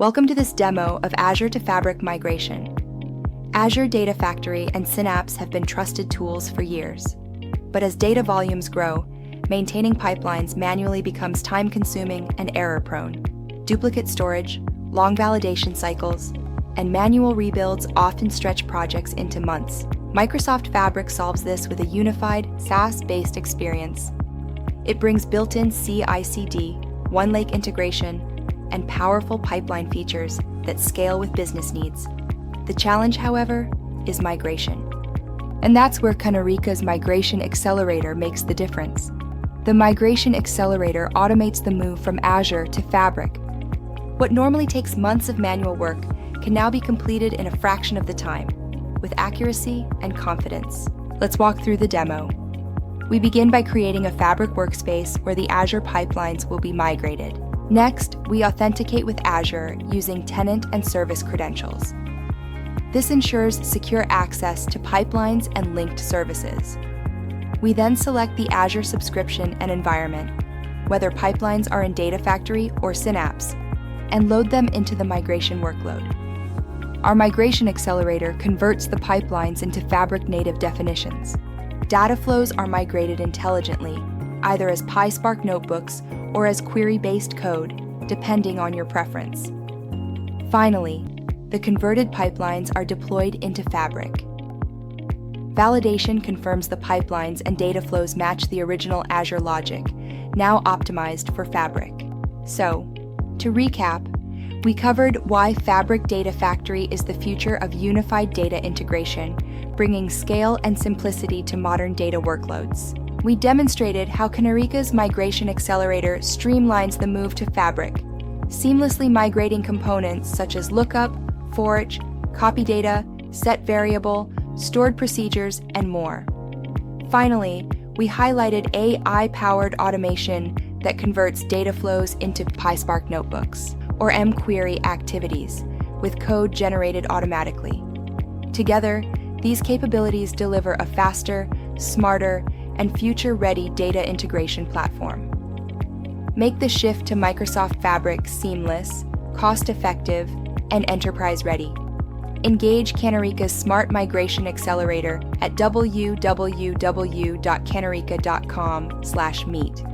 Welcome to this demo of Azure-to-Fabric migration. Azure Data Factory and Synapse have been trusted tools for years. But as data volumes grow, maintaining pipelines manually becomes time-consuming and error-prone. Duplicate storage, long validation cycles, and manual rebuilds often stretch projects into months. Microsoft Fabric solves this with a unified, SaaS-based experience. It brings built-in CI/CD, one-lake integration, and powerful pipeline features that scale with business needs. The challenge, however, is migration. And that's where Kanerika's Migration Accelerator makes the difference. The Migration Accelerator automates the move from Azure to Fabric. What normally takes months of manual work can now be completed in a fraction of the time, with accuracy and confidence. Let's walk through the demo. We begin by creating a Fabric workspace where the Azure pipelines will be migrated. Next, we authenticate with Azure using tenant and service credentials. This ensures secure access to pipelines and linked services. We then select the Azure subscription and environment, whether pipelines are in Data Factory or Synapse, and load them into the migration workload. Our Migration Accelerator converts the pipelines into Fabric native definitions. Data flows are migrated intelligently, either as PySpark notebooks or as query-based code, depending on your preference. Finally, the converted pipelines are deployed into Fabric. Validation confirms the pipelines and data flows match the original Azure logic, now optimized for Fabric. So, to recap, we covered why Fabric Data Factory is the future of unified data integration, bringing scale and simplicity to modern data workloads. We demonstrated how Kanerika's Migration Accelerator streamlines the move to Fabric, seamlessly migrating components such as lookup, forage, copy data, set variable, stored procedures, and more. Finally, we highlighted AI-powered automation that converts data flows into PySpark notebooks, or mQuery activities, with code generated automatically. Together, these capabilities deliver a faster, smarter, and future-ready data integration platform. Make the shift to Microsoft Fabric seamless, cost-effective, and enterprise-ready. Engage Kanerika's Smart Migration Accelerator at www.kanerika.com/meet.